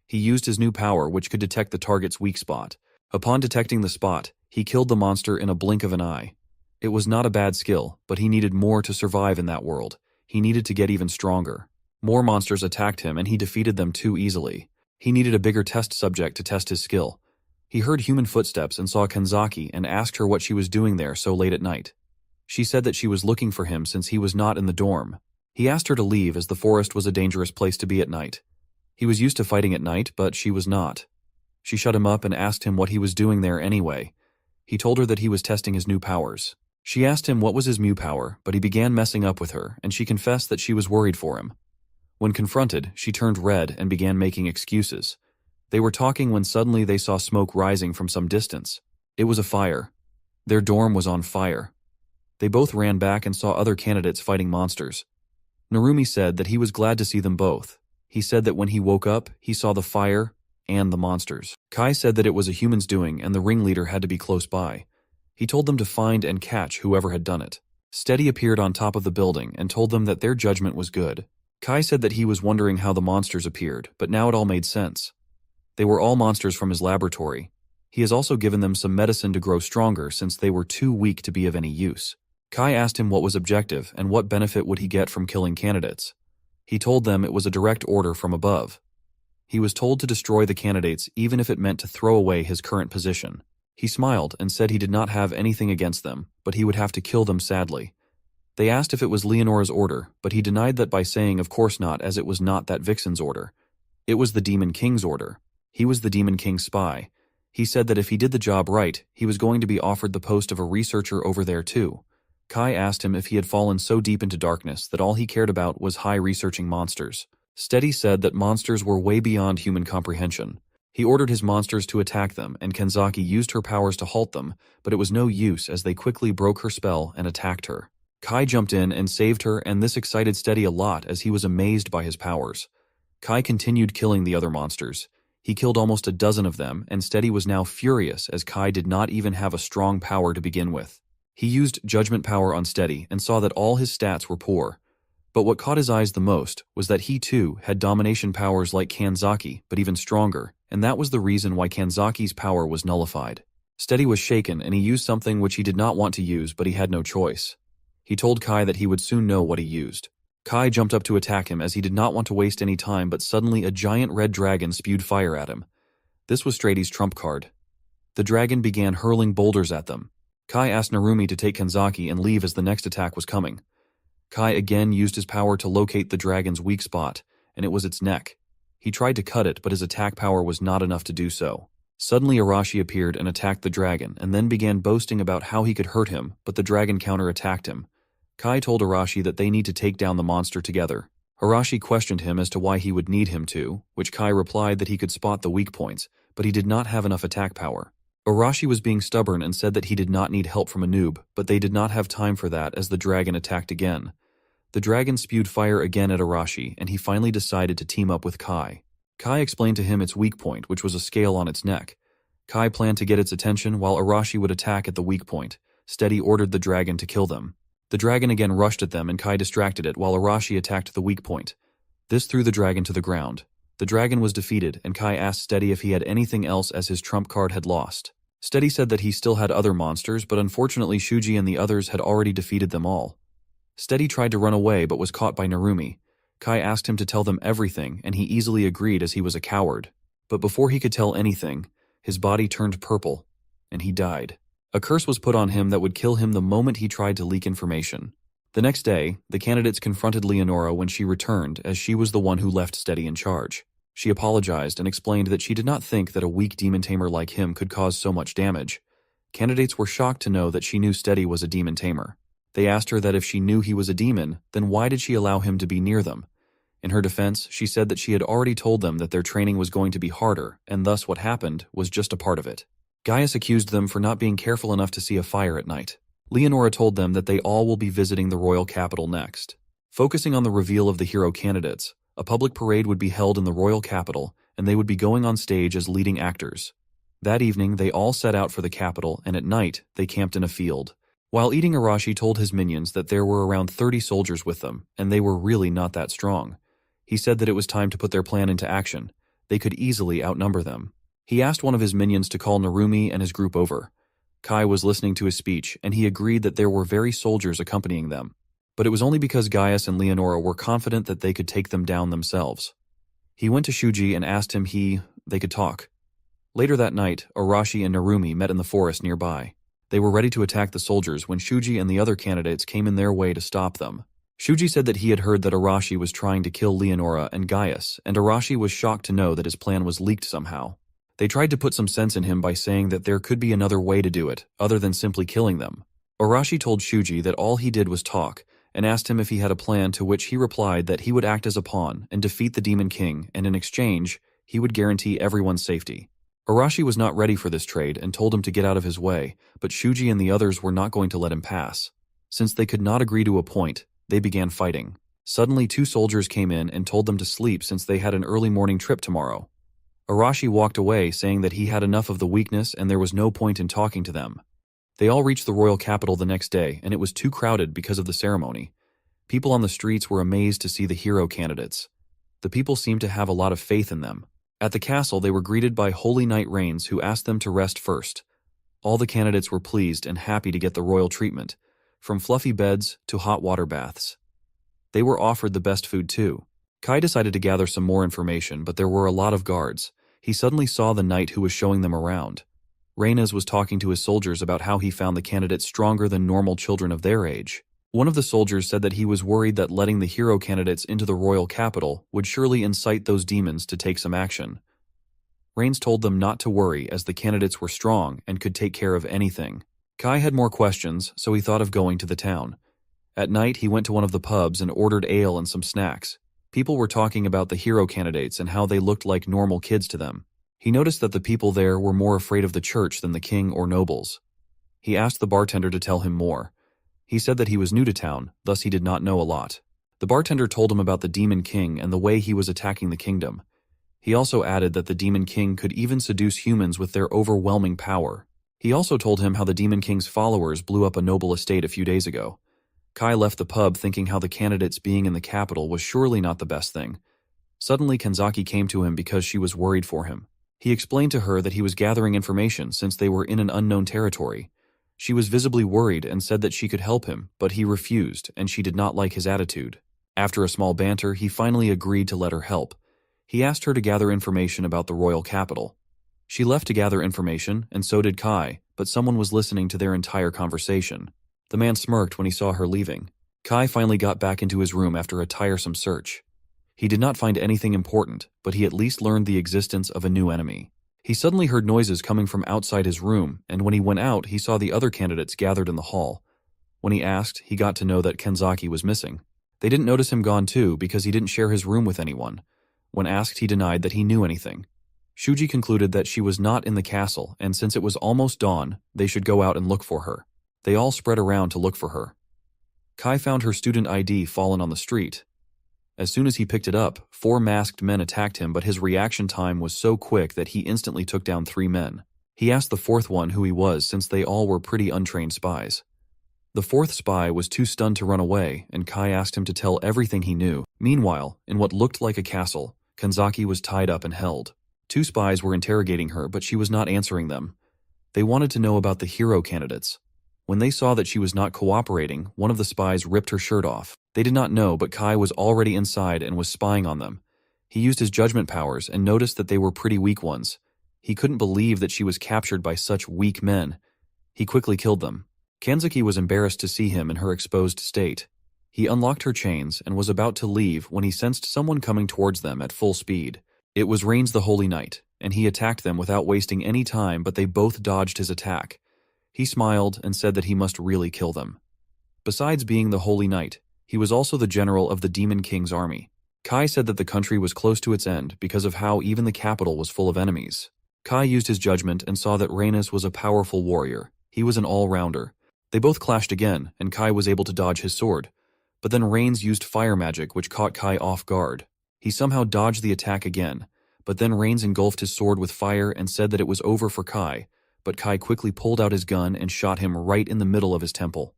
He used his new power, which could detect the target's weak spot. Upon detecting the spot, he killed the monster in a blink of an eye. It was not a bad skill, but he needed more to survive in that world. He needed to get even stronger. More monsters attacked him, and he defeated them too easily. He needed a bigger test subject to test his skill. He heard human footsteps and saw Kanzaki and asked her what she was doing there so late at night. She said that she was looking for him since he was not in the dorm. He asked her to leave, as the forest was a dangerous place to be at night. He was used to fighting at night, but she was not. She shut him up and asked him what he was doing there anyway. He told her that he was testing his new powers. She asked him what was his new power, but he began messing up with her, and she confessed that she was worried for him. When confronted, she turned red and began making excuses. They were talking when suddenly they saw smoke rising from some distance. It was a fire. Their dorm was on fire. They both ran back and saw other candidates fighting monsters. Narumi said that he was glad to see them both. He said that when he woke up, he saw the fire and the monsters. Kai said that it was a human's doing and the ringleader had to be close by. He told them to find and catch whoever had done it. Steady appeared on top of the building and told them that their judgment was good. Kai said that he was wondering how the monsters appeared, but now it all made sense. They were all monsters from his laboratory. He has also given them some medicine to grow stronger since they were too weak to be of any use. Kai asked him what was objective and what benefit would he get from killing candidates. He told them it was a direct order from above. He was told to destroy the candidates even if it meant to throw away his current position. He smiled and said he did not have anything against them, but he would have to kill them sadly. They asked if it was Leonora's order, but he denied that by saying of course not, as it was not that Vixen's order. It was the Demon King's order. He was the Demon King's spy. He said that if he did the job right, he was going to be offered the post of a researcher over there too. Kai asked him if he had fallen so deep into darkness that all he cared about was high researching monsters. Steady said that monsters were way beyond human comprehension. He ordered his monsters to attack them, and Kanzaki used her powers to halt them, but it was no use as they quickly broke her spell and attacked her. Kai jumped in and saved her, and this excited Steady a lot as he was amazed by his powers. Kai continued killing the other monsters. He killed almost a dozen of them, and Steady was now furious as Kai did not even have a strong power to begin with. He used judgment power on Steady and saw that all his stats were poor. But what caught his eyes the most was that he too had domination powers like Kanzaki, but even stronger, and that was the reason why Kanzaki's power was nullified. Steady was shaken, and he used something which he did not want to use, but he had no choice. He told Kai that he would soon know what he used. Kai jumped up to attack him as he did not want to waste any time, but suddenly a giant red dragon spewed fire at him. This was Steady's trump card. The dragon began hurling boulders at them. Kai asked Narumi to take Kanzaki and leave as the next attack was coming. Kai again used his power to locate the dragon's weak spot, and it was its neck. He tried to cut it, but his attack power was not enough to do so. Suddenly Arashi appeared and attacked the dragon, and then began boasting about how he could hurt him, but the dragon counter-attacked him. Kai told Arashi that they need to take down the monster together. Arashi questioned him as to why he would need him to, which Kai replied that he could spot the weak points, but he did not have enough attack power. Arashi was being stubborn and said that he did not need help from a noob, but they did not have time for that as the dragon attacked again. The dragon spewed fire again at Arashi, and he finally decided to team up with Kai. Kai explained to him its weak point, which was a scale on its neck. Kai planned to get its attention while Arashi would attack at the weak point. Steady ordered the dragon to kill them. The dragon again rushed at them and Kai distracted it while Arashi attacked the weak point. This threw the dragon to the ground. The dragon was defeated, and Kai asked Steady if he had anything else as his trump card had lost. Steady said that he still had other monsters, but unfortunately Shuji and the others had already defeated them all. Steady tried to run away but was caught by Narumi. Kai asked him to tell them everything, and he easily agreed as he was a coward. But before he could tell anything, his body turned purple, and he died. A curse was put on him that would kill him the moment he tried to leak information. The next day, the candidates confronted Leonora when she returned, as she was the one who left Steady in charge. She apologized and explained that she did not think that a weak demon tamer like him could cause so much damage. Candidates were shocked to know that she knew Steady was a demon tamer. They asked her that if she knew he was a demon, then why did she allow him to be near them? In her defense, she said that she had already told them that their training was going to be harder, and thus what happened was just a part of it. Gaius accused them for not being careful enough to see a fire at night. Leonora told them that they all will be visiting the royal capital next. Focusing on the reveal of the hero candidates, a public parade would be held in the royal capital, and they would be going on stage as leading actors. That evening, they all set out for the capital, and at night, they camped in a field. While eating, Arashi told his minions that there were around 30 soldiers with them, and they were really not that strong. He said that it was time to put their plan into action. They could easily outnumber them. He asked one of his minions to call Narumi and his group over. Kai was listening to his speech, and he agreed that there were very soldiers accompanying them. But it was only because Gaius and Leonora were confident that they could take them down themselves. He went to Shuji and asked him they could talk. Later that night, Arashi and Narumi met in the forest nearby. They were ready to attack the soldiers when Shuji and the other candidates came in their way to stop them. Shuji said that he had heard that Arashi was trying to kill Leonora and Gaius, and Arashi was shocked to know that his plan was leaked somehow. They tried to put some sense in him by saying that there could be another way to do it, other than simply killing them. Arashi told Shuji that all he did was talk, and asked him if he had a plan, to which he replied that he would act as a pawn and defeat the Demon King, and in exchange, he would guarantee everyone's safety. Arashi was not ready for this trade and told him to get out of his way, but Shuji and the others were not going to let him pass. Since they could not agree to a point, they began fighting. Suddenly 2 soldiers came in and told them to sleep since they had an early morning trip tomorrow. Arashi walked away saying that he had enough of the weakness and there was no point in talking to them. They all reached the royal capital the next day, and it was too crowded because of the ceremony. People on the streets were amazed to see the hero candidates. The people seemed to have a lot of faith in them. At the castle, they were greeted by Holy Knight Rains, who asked them to rest first. All the candidates were pleased and happy to get the royal treatment, from fluffy beds to hot water baths. They were offered the best food too. Kai decided to gather some more information, but there were a lot of guards. He suddenly saw the knight who was showing them around. Reynes was talking to his soldiers about how he found the candidates stronger than normal children of their age. One of the soldiers said that he was worried that letting the hero candidates into the royal capital would surely incite those demons to take some action. Reynes told them not to worry, as the candidates were strong and could take care of anything. Kai had more questions, so he thought of going to the town. At night, he went to one of the pubs and ordered ale and some snacks. People were talking about the hero candidates and how they looked like normal kids to them. He noticed that the people there were more afraid of the church than the king or nobles. He asked the bartender to tell him more. He said that he was new to town, thus he did not know a lot. The bartender told him about the Demon King and the way he was attacking the kingdom. He also added that the Demon King could even seduce humans with their overwhelming power. He also told him how the Demon King's followers blew up a noble estate a few days ago. Kai left the pub thinking how the candidates being in the capital was surely not the best thing. Suddenly Kenzaki came to him because she was worried for him. He explained to her that he was gathering information since they were in an unknown territory. She was visibly worried and said that she could help him, but he refused, and she did not like his attitude. After a small banter, he finally agreed to let her help. He asked her to gather information about the royal capital. She left to gather information, and so did Kai, but someone was listening to their entire conversation. The man smirked when he saw her leaving. Kai finally got back into his room after a tiresome search. He did not find anything important, but he at least learned the existence of a new enemy. He suddenly heard noises coming from outside his room, and when he went out, he saw the other candidates gathered in the hall. When he asked, he got to know that Kenzaki was missing. They didn't notice him gone too because he didn't share his room with anyone. When asked, he denied that he knew anything. Shuji concluded that she was not in the castle, and since it was almost dawn, they should go out and look for her. They all spread around to look for her. Kai found her student ID fallen on the street. As soon as he picked it up, 4 masked men attacked him, but his reaction time was so quick that he instantly took down 3 men. He asked the 4th one who he was, since they all were pretty untrained spies. The 4th spy was too stunned to run away, and Kai asked him to tell everything he knew. Meanwhile, in what looked like a castle, Kenzaki was tied up and held. 2 spies were interrogating her, but she was not answering them. They wanted to know about the hero candidates. When they saw that she was not cooperating, one of the spies ripped her shirt off. They did not know, but Kai was already inside and was spying on them. He used his judgment powers and noticed that they were pretty weak ones. He couldn't believe that she was captured by such weak men. He quickly killed them. Kanzaki was embarrassed to see him in her exposed state. He unlocked her chains and was about to leave when he sensed someone coming towards them at full speed. It was Rains the Holy Knight, and he attacked them without wasting any time, but they both dodged his attack. He smiled and said that he must really kill them. Besides being the Holy Knight, he was also the general of the Demon King's army. Kai said that the country was close to its end because of how even the capital was full of enemies. Kai used his judgment and saw that Rhaenys was a powerful warrior. He was an all-rounder. They both clashed again, and Kai was able to dodge his sword. But then Rains used fire magic, which caught Kai off guard. He somehow dodged the attack again, but then Rains engulfed his sword with fire and said that it was over for Kai, but Kai quickly pulled out his gun and shot him right in the middle of his temple.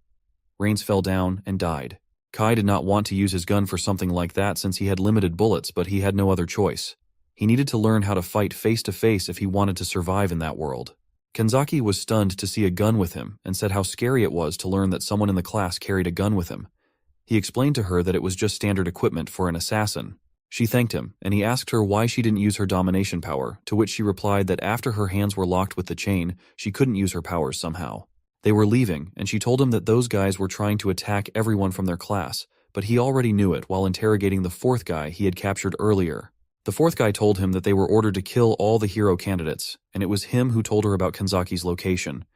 Rains fell down and died. Kai did not want to use his gun for something like that since he had limited bullets, but he had no other choice. He needed to learn how to fight face to face if he wanted to survive in that world. Kanzaki was stunned to see a gun with him and said how scary it was to learn that someone in the class carried a gun with him. He explained to her that it was just standard equipment for an assassin. She thanked him, and he asked her why she didn't use her domination power, to which she replied that after her hands were locked with the chain, she couldn't use her powers somehow. They were leaving, and she told him that those guys were trying to attack everyone from their class, but he already knew it while interrogating the fourth guy he had captured earlier. The fourth guy told him that they were ordered to kill all the hero candidates, and it was him who told her about Kanzaki's location.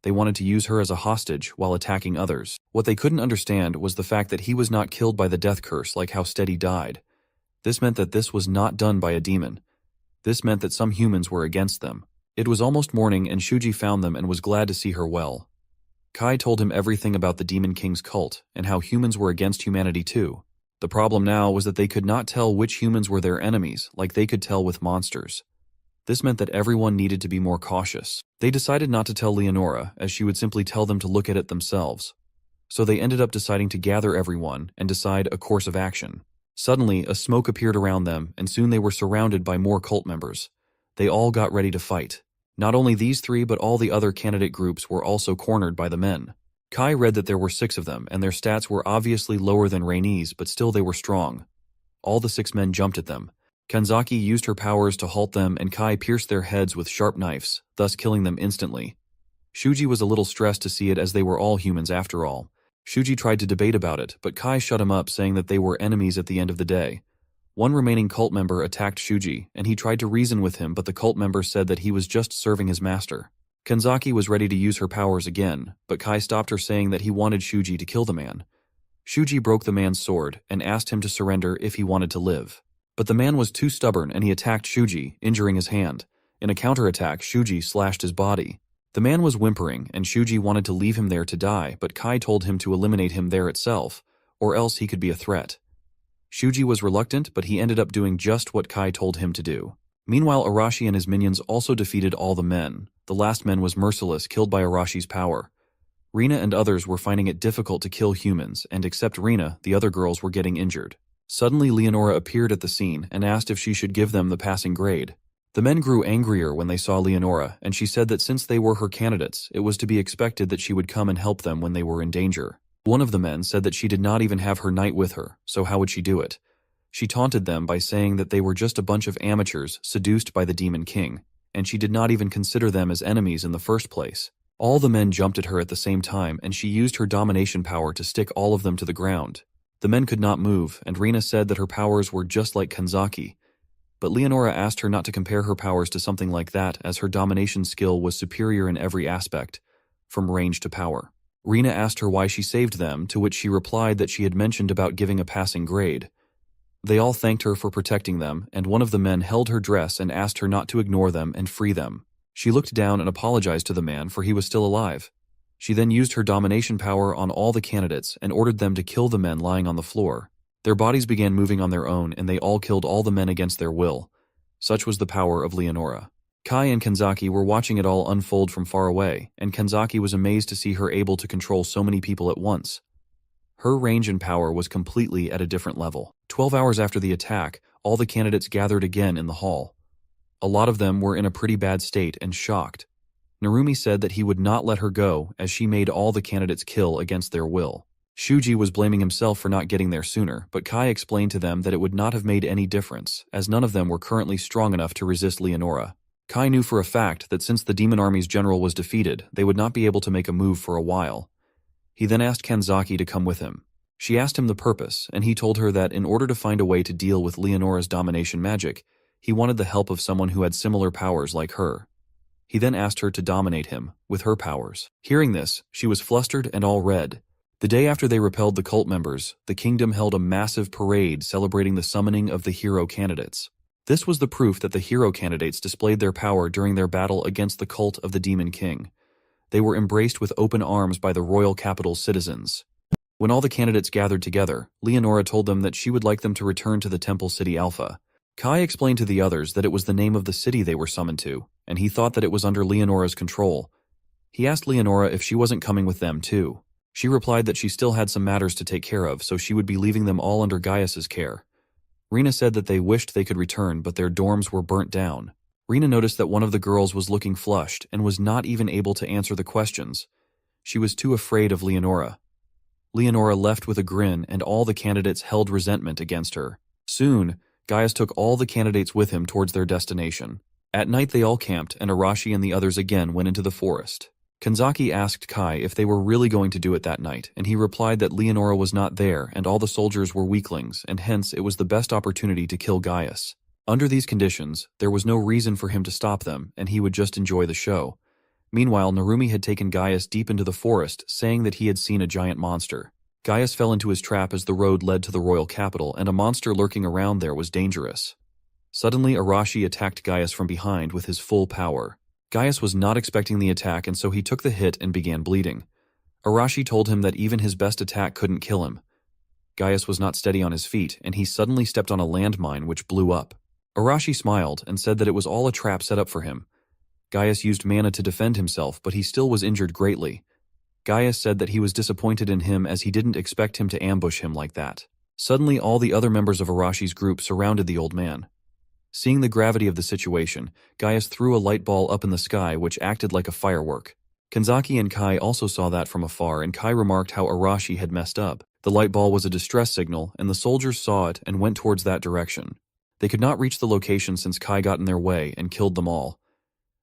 They wanted to use her as a hostage while attacking others. What they couldn't understand was the fact that he was not killed by the death curse like how Steady died. This meant that this was not done by a demon. This meant that some humans were against them. It was almost morning and Shuji found them and was glad to see her well. Kai told him everything about the Demon King's cult and how humans were against humanity too. The problem now was that they could not tell which humans were their enemies like they could tell with monsters. This meant that everyone needed to be more cautious. They decided not to tell Leonora, as she would simply tell them to look at it themselves. So they ended up deciding to gather everyone and decide a course of action. Suddenly, a smoke appeared around them, and soon they were surrounded by more cult members. They all got ready to fight. Not only these three, but all the other candidate groups were also cornered by the men. Kai read that there were 6 of them, and their stats were obviously lower than Rhaenys, but still they were strong. All the 6 men jumped at them. Kanzaki used her powers to halt them, and Kai pierced their heads with sharp knives, thus killing them instantly. Shuji was a little stressed to see it as they were all humans after all. Shuji tried to debate about it, but Kai shut him up, saying that they were enemies at the end of the day. One remaining cult member attacked Shuji, and he tried to reason with him, but the cult member said that he was just serving his master. Kanzaki was ready to use her powers again, but Kai stopped her, saying that he wanted Shuji to kill the man. Shuji broke the man's sword and asked him to surrender if he wanted to live. But the man was too stubborn and he attacked Shuji, injuring his hand. In a counterattack, Shuji slashed his body. The man was whimpering, and Shuji wanted to leave him there to die, but Kai told him to eliminate him there itself, or else he could be a threat. Shuji was reluctant, but he ended up doing just what Kai told him to do. Meanwhile, Arashi and his minions also defeated all the men. The last man was merciless, killed by Arashi's power. Rina and others were finding it difficult to kill humans, and except Rina, the other girls were getting injured. Suddenly, Leonora appeared at the scene and asked if she should give them the passing grade. The men grew angrier when they saw Leonora, and she said that since they were her candidates, it was to be expected that she would come and help them when they were in danger. One of the men said that she did not even have her knight with her, so how would she do it? She taunted them by saying that they were just a bunch of amateurs seduced by the Demon King, and she did not even consider them as enemies in the first place. All the men jumped at her at the same time, and she used her domination power to stick all of them to the ground. The men could not move, and Rina said that her powers were just like Kanzaki. But Leonora asked her not to compare her powers to something like that, as her domination skill was superior in every aspect, from range to power. Rina asked her why she saved them, to which she replied that she had mentioned about giving a passing grade. They all thanked her for protecting them, and one of the men held her dress and asked her not to ignore them and free them. She looked down and apologized to the man, for he was still alive. She then used her domination power on all the candidates and ordered them to kill the men lying on the floor. Their bodies began moving on their own, and they all killed all the men against their will. Such was the power of Leonora. Kai and Kanzaki were watching it all unfold from far away, and Kanzaki was amazed to see her able to control so many people at once. Her range and power was completely at a different level. 12 hours after the attack, all the candidates gathered again in the hall. A lot of them were in a pretty bad state and shocked. Narumi said that he would not let her go as she made all the candidates kill against their will. Shuji was blaming himself for not getting there sooner, but Kai explained to them that it would not have made any difference, as none of them were currently strong enough to resist Leonora. Kai knew for a fact that since the demon army's general was defeated, they would not be able to make a move for a while. He then asked Kanzaki to come with him. She asked him the purpose, and he told her that in order to find a way to deal with Leonora's domination magic, he wanted the help of someone who had similar powers like her. He then asked her to dominate him, with her powers. Hearing this, she was flustered and all red. The day after they repelled the cult members, the kingdom held a massive parade celebrating the summoning of the hero candidates. This was the proof that the hero candidates displayed their power during their battle against the cult of the Demon King. They were embraced with open arms by the royal capital's citizens. When all the candidates gathered together, Leonora told them that she would like them to return to the Temple City Alpha. Kai explained to the others that it was the name of the city they were summoned to, and he thought that it was under Leonora's control. He asked Leonora if she wasn't coming with them too. She replied that she still had some matters to take care of, so she would be leaving them all under Gaius's care. Rina said that they wished they could return, but their dorms were burnt down. Rina noticed that one of the girls was looking flushed and was not even able to answer the questions. She was too afraid of Leonora. Leonora left with a grin, and all the candidates held resentment against her. Soon, Gaius took all the candidates with him towards their destination. At night they all camped, and Arashi and the others again went into the forest. Kanzaki asked Kai if they were really going to do it that night, and he replied that Leonora was not there and all the soldiers were weaklings, and hence it was the best opportunity to kill Gaius. Under these conditions, there was no reason for him to stop them, and he would just enjoy the show. Meanwhile, Narumi had taken Gaius deep into the forest, saying that he had seen a giant monster. Gaius fell into his trap as the road led to the royal capital, and a monster lurking around there was dangerous. Suddenly, Arashi attacked Gaius from behind with his full power. Gaius was not expecting the attack, and so he took the hit and began bleeding. Arashi told him that even his best attack couldn't kill him. Gaius was not steady on his feet, and he suddenly stepped on a landmine which blew up. Arashi smiled and said that it was all a trap set up for him. Gaius used mana to defend himself, but he still was injured greatly. Gaius said that he was disappointed in him as he didn't expect him to ambush him like that. Suddenly, all the other members of Arashi's group surrounded the old man. Seeing the gravity of the situation, Gaius threw a light ball up in the sky which acted like a firework. Kanzaki and Kai also saw that from afar, and Kai remarked how Arashi had messed up. The light ball was a distress signal, and the soldiers saw it and went towards that direction. They could not reach the location since Kai got in their way and killed them all.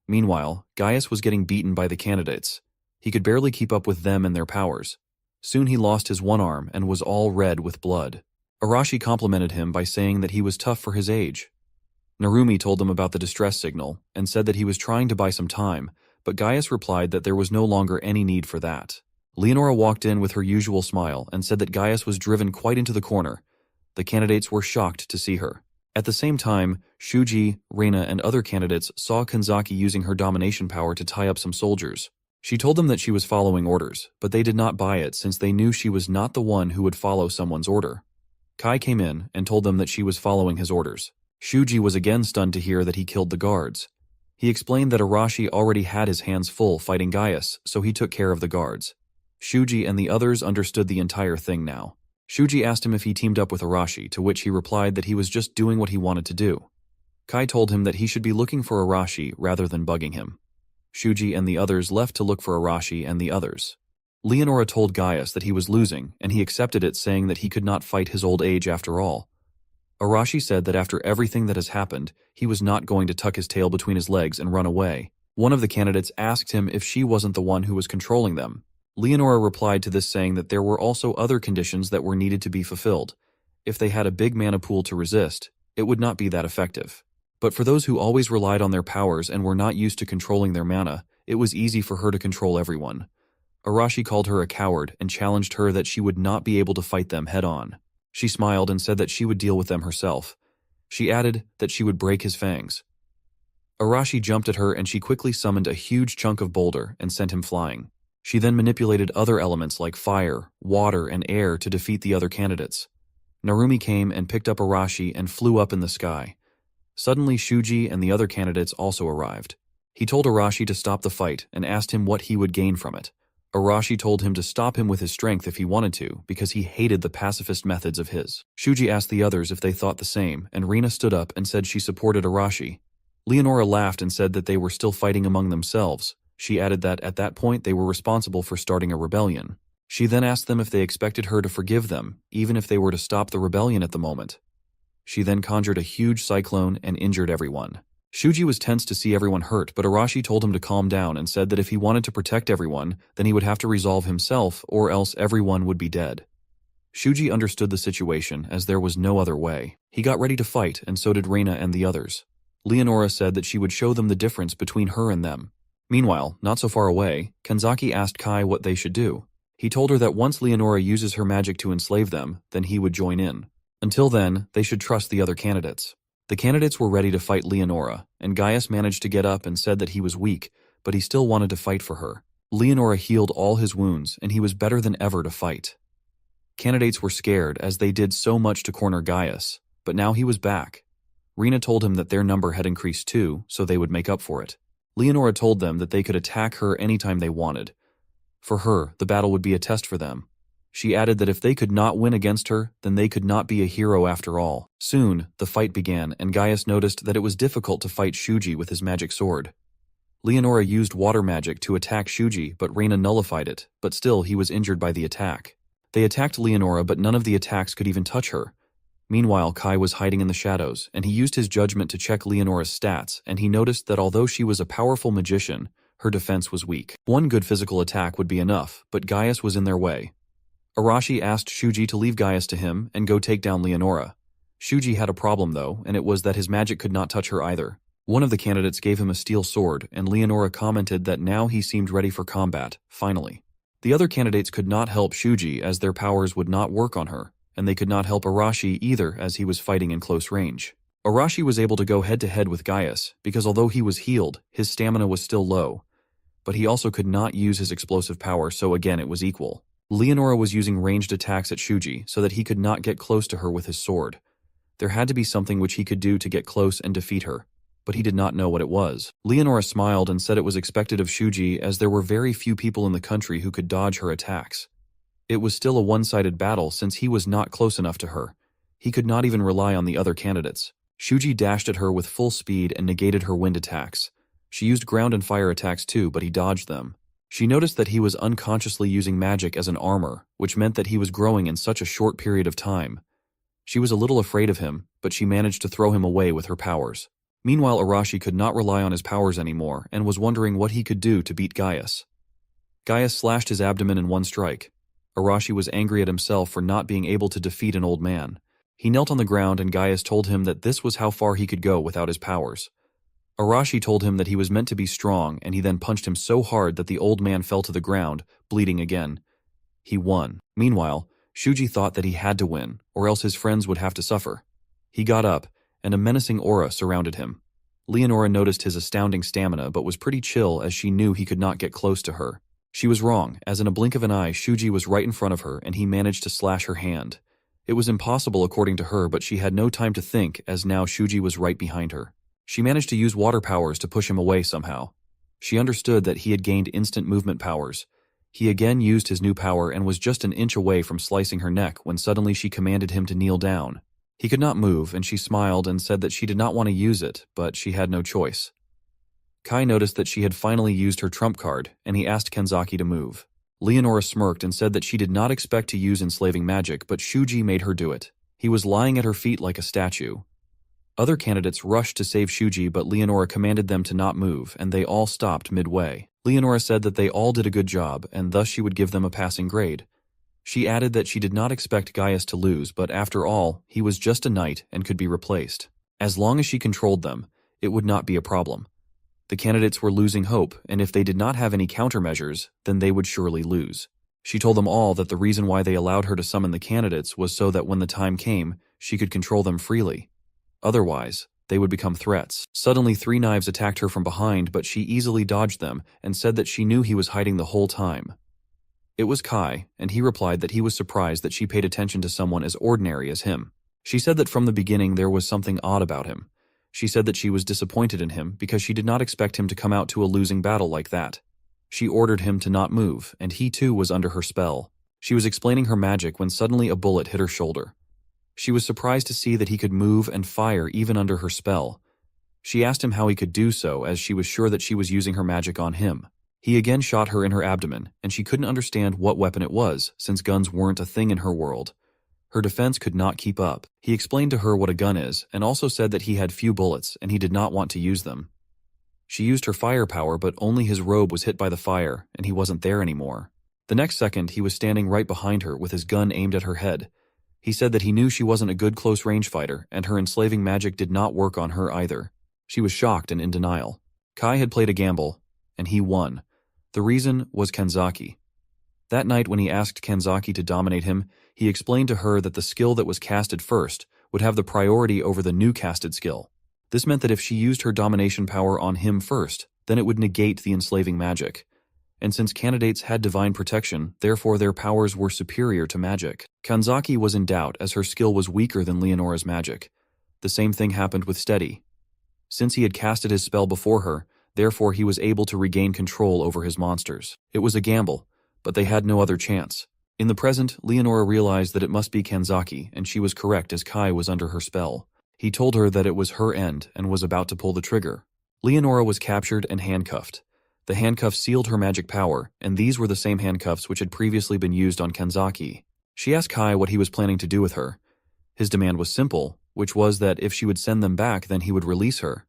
Meanwhile, Gaius was getting beaten by the candidates. He could barely keep up with them and their powers. Soon he lost his one arm and was all red with blood. Arashi complimented him by saying that he was tough for his age. Narumi told them about the distress signal and said that he was trying to buy some time, but Gaius replied that there was no longer any need for that. Leonora walked in with her usual smile and said that Gaius was driven quite into the corner. The candidates were shocked to see her. At the same time, Shuji, Reina, and other candidates saw Kanzaki using her domination power to tie up some soldiers. She told them that she was following orders, but they did not buy it since they knew she was not the one who would follow someone's order. Kai came in and told them that she was following his orders. Shuji was again stunned to hear that he killed the guards. He explained that Arashi already had his hands full fighting Gaius, so he took care of the guards. Shuji and the others understood the entire thing now. Shuji asked him if he teamed up with Arashi, to which he replied that he was just doing what he wanted to do. Kai told him that he should be looking for Arashi rather than bugging him. Shuji and the others left to look for Arashi and the others. Leonora told Gaius that he was losing, and he accepted it, saying that he could not fight his old age after all. Arashi said that after everything that has happened, he was not going to tuck his tail between his legs and run away. One of the candidates asked him if she wasn't the one who was controlling them. Leonora replied to this saying that there were also other conditions that were needed to be fulfilled. If they had a big mana pool to resist, it would not be that effective. But for those who always relied on their powers and were not used to controlling their mana, it was easy for her to control everyone. Arashi called her a coward and challenged her that she would not be able to fight them head-on. She smiled and said that she would deal with them herself. She added that she would break his fangs. Arashi jumped at her and she quickly summoned a huge chunk of boulder and sent him flying. She then manipulated other elements like fire, water, and air to defeat the other candidates. Narumi came and picked up Arashi and flew up in the sky. Suddenly, Shuji and the other candidates also arrived. He told Arashi to stop the fight and asked him what he would gain from it. Arashi told him to stop him with his strength if he wanted to, because he hated the pacifist methods of his. Shuji asked the others if they thought the same, and Rina stood up and said she supported Arashi. Leonora laughed and said that they were still fighting among themselves. She added that at that point they were responsible for starting a rebellion. She then asked them if they expected her to forgive them, even if they were to stop the rebellion at the moment. She then conjured a huge cyclone and injured everyone. Shuji was tense to see everyone hurt, but Arashi told him to calm down and said that if he wanted to protect everyone, then he would have to resolve himself or else everyone would be dead. Shuji understood the situation as there was no other way. He got ready to fight, and so did Reina and the others. Leonora said that she would show them the difference between her and them. Meanwhile, not so far away, Kanzaki asked Kai what they should do. He told her that once Leonora uses her magic to enslave them, then he would join in. Until then, they should trust the other candidates. The candidates were ready to fight Leonora, and Gaius managed to get up and said that he was weak, but he still wanted to fight for her. Leonora healed all his wounds, and he was better than ever to fight. Candidates were scared as they did so much to corner Gaius, but now he was back. Rena told him that their number had increased too, so they would make up for it. Leonora told them that they could attack her anytime they wanted. For her, the battle would be a test for them. She added that if they could not win against her, then they could not be a hero after all. Soon, the fight began, and Gaius noticed that it was difficult to fight Shuji with his magic sword. Leonora used water magic to attack Shuji, but Reina nullified it, but still he was injured by the attack. They attacked Leonora, but none of the attacks could even touch her. Meanwhile, Kai was hiding in the shadows, and he used his judgment to check Leonora's stats, and he noticed that although she was a powerful magician, her defense was weak. One good physical attack would be enough, but Gaius was in their way. Arashi asked Shuji to leave Gaius to him and go take down Leonora. Shuji had a problem though, and it was that his magic could not touch her either. One of the candidates gave him a steel sword, and Leonora commented that now he seemed ready for combat, finally. The other candidates could not help Shuji as their powers would not work on her, and they could not help Arashi either as he was fighting in close range. Arashi was able to go head-to-head with Gaius, because although he was healed, his stamina was still low. But he also could not use his explosive power, so again it was equal. Leonora was using ranged attacks at Shuji so that he could not get close to her with his sword. There had to be something which he could do to get close and defeat her, but he did not know what it was. Leonora smiled and said it was expected of Shuji as there were very few people in the country who could dodge her attacks. It was still a one-sided battle since he was not close enough to her. He could not even rely on the other candidates. Shuji dashed at her with full speed and negated her wind attacks. She used ground and fire attacks too, but he dodged them. She noticed that he was unconsciously using magic as an armor, which meant that he was growing in such a short period of time. She was a little afraid of him, but she managed to throw him away with her powers. Meanwhile, Arashi could not rely on his powers anymore and was wondering what he could do to beat Gaius. Gaius slashed his abdomen in one strike. Arashi was angry at himself for not being able to defeat an old man. He knelt on the ground and Gaius told him that this was how far he could go without his powers. Arashi told him that he was meant to be strong, and he then punched him so hard that the old man fell to the ground, bleeding again. He won. Meanwhile, Shuji thought that he had to win, or else his friends would have to suffer. He got up, and a menacing aura surrounded him. Leonora noticed his astounding stamina but was pretty chill as she knew he could not get close to her. She was wrong, as in a blink of an eye Shuji was right in front of her and he managed to slash her hand. It was impossible according to her, but she had no time to think as now Shuji was right behind her. She managed to use water powers to push him away somehow. She understood that he had gained instant movement powers. He again used his new power and was just an inch away from slicing her neck when suddenly she commanded him to kneel down. He could not move, and she smiled and said that she did not want to use it, but she had no choice. Kai noticed that she had finally used her trump card, and he asked Kanzaki to move. Leonora smirked and said that she did not expect to use enslaving magic, but Shuji made her do it. He was lying at her feet like a statue. Other candidates rushed to save Shuji, but Leonora commanded them to not move, and they all stopped midway. Leonora said that they all did a good job, and thus she would give them a passing grade. She added that she did not expect Gaius to lose, but after all, he was just a knight and could be replaced. As long as she controlled them, it would not be a problem. The candidates were losing hope, and if they did not have any countermeasures, then they would surely lose. She told them all that the reason why they allowed her to summon the candidates was so that when the time came, she could control them freely. Otherwise, they would become threats. Suddenly 3 knives attacked her from behind, but she easily dodged them and said that she knew he was hiding the whole time. It was Kai, and he replied that he was surprised that she paid attention to someone as ordinary as him. She said that from the beginning there was something odd about him. She said that she was disappointed in him because she did not expect him to come out to a losing battle like that. She ordered him to not move, and he too was under her spell. She was explaining her magic when suddenly a bullet hit her shoulder. She was surprised to see that he could move and fire even under her spell. She asked him how he could do so, as she was sure that she was using her magic on him. He again shot her in her abdomen, and she couldn't understand what weapon it was, since guns weren't a thing in her world. Her defense could not keep up. He explained to her what a gun is, and also said that he had few bullets, and he did not want to use them. She used her firepower, but only his robe was hit by the fire, and he wasn't there anymore. The next second, he was standing right behind her with his gun aimed at her head. He said that he knew she wasn't a good close-range fighter, and her enslaving magic did not work on her either. She was shocked and in denial. Kai had played a gamble, and he won. The reason was Kanzaki. That night when he asked Kanzaki to dominate him, he explained to her that the skill that was casted first would have the priority over the new casted skill. This meant that if she used her domination power on him first, then it would negate the enslaving magic. And since candidates had divine protection, therefore their powers were superior to magic. Kanzaki was in doubt as her skill was weaker than Leonora's magic. The same thing happened with Steady. Since he had casted his spell before her, therefore he was able to regain control over his monsters. It was a gamble, but they had no other chance. In the present, Leonora realized that it must be Kanzaki, and she was correct as Kai was under her spell. He told her that it was her end and was about to pull the trigger. Leonora was captured and handcuffed. The handcuffs sealed her magic power, and these were the same handcuffs which had previously been used on Kanzaki. She asked Kai what he was planning to do with her. His demand was simple, which was that if she would send them back, then he would release her.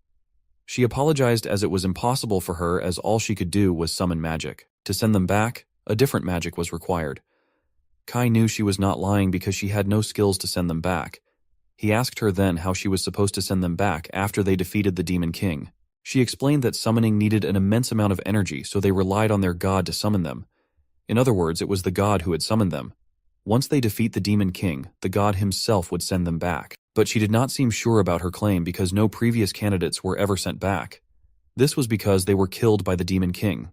She apologized as it was impossible for her, as all she could do was summon magic. To send them back, a different magic was required. Kai knew she was not lying because she had no skills to send them back. He asked her then how she was supposed to send them back after they defeated the Demon King. She explained that summoning needed an immense amount of energy, so they relied on their god to summon them. In other words, it was the god who had summoned them. Once they defeat the Demon King, the god himself would send them back. But she did not seem sure about her claim because no previous candidates were ever sent back. This was because they were killed by the Demon King.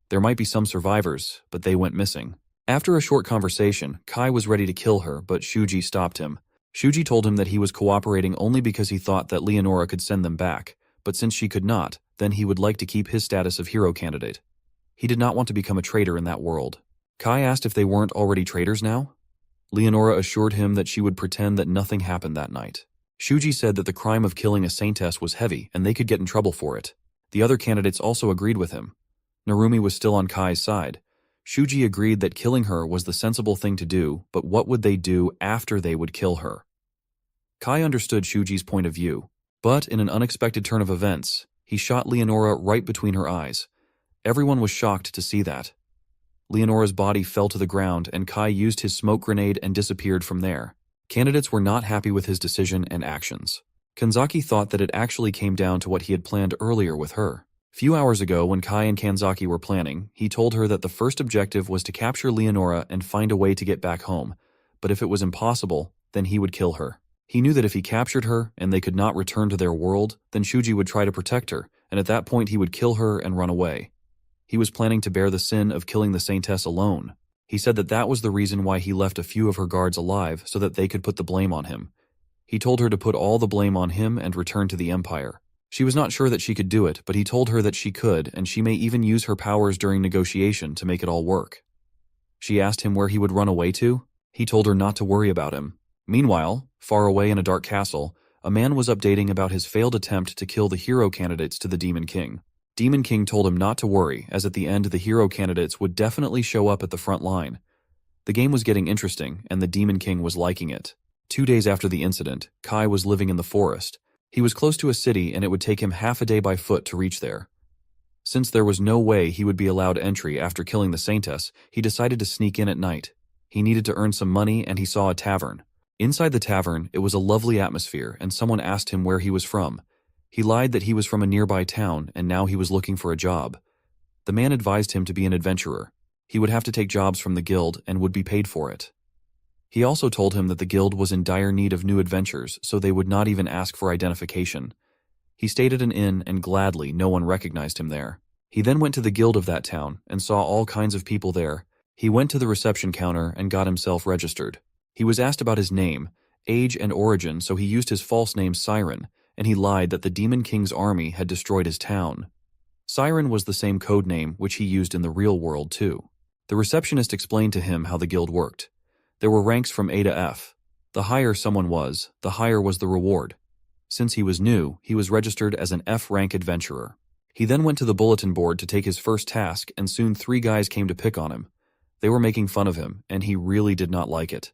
There might be some survivors, but they went missing. After a short conversation, Kai was ready to kill her, but Shuji stopped him. Shuji told him that he was cooperating only because he thought that Leonora could send them back, but since she could not, then he would like to keep his status of hero candidate. He did not want to become a traitor in that world. Kai asked if they weren't already traitors now. Leonora assured him that she would pretend that nothing happened that night. Shuji said that the crime of killing a saintess was heavy and they could get in trouble for it. The other candidates also agreed with him. Narumi was still on Kai's side. Shuji agreed that killing her was the sensible thing to do, but what would they do after they would kill her? Kai understood Shuji's point of view, but in an unexpected turn of events, he shot Leonora right between her eyes. Everyone was shocked to see that. Leonora's body fell to the ground and Kai used his smoke grenade and disappeared from there. Candidates were not happy with his decision and actions. Kanzaki thought that it actually came down to what he had planned earlier with her. Few hours ago, when Kai and Kanzaki were planning, he told her that the first objective was to capture Leonora and find a way to get back home, but if it was impossible, then he would kill her. He knew that if he captured her and they could not return to their world, then Shuji would try to protect her, and at that point he would kill her and run away. He was planning to bear the sin of killing the saintess alone. He said that that was the reason why he left a few of her guards alive so that they could put the blame on him. He told her to put all the blame on him and return to the Empire. She was not sure that she could do it, but he told her that she could, and she may even use her powers during negotiation to make it all work. She asked him where he would run away to. He told her not to worry about him. Meanwhile, far away in a dark castle, a man was updating about his failed attempt to kill the hero candidates to the Demon King. Demon King told him not to worry, as at the end the hero candidates would definitely show up at the front line. The game was getting interesting, and the Demon King was liking it. 2 days after the incident, Kai was living in the forest. He was close to a city and it would take him half a day by foot to reach there. Since there was no way he would be allowed entry after killing the saintess, he decided to sneak in at night. He needed to earn some money and he saw a tavern. Inside the tavern, it was a lovely atmosphere and someone asked him where he was from. He lied that he was from a nearby town and now he was looking for a job. The man advised him to be an adventurer. He would have to take jobs from the guild and would be paid for it. He also told him that the guild was in dire need of new adventures, so they would not even ask for identification. He stayed at an inn and gladly no one recognized him there. He then went to the guild of that town and saw all kinds of people there. He went to the reception counter and got himself registered. He was asked about his name, age, and origin, so he used his false name Siren, and he lied that the Demon King's army had destroyed his town. Siren was the same code name which he used in the real world too. The receptionist explained to him how the guild worked. There were ranks from A to F. The higher someone was, the higher was the reward. Since he was new, he was registered as an F-rank adventurer. He then went to the bulletin board to take his first task, and soon 3 guys came to pick on him. They were making fun of him, and he really did not like it.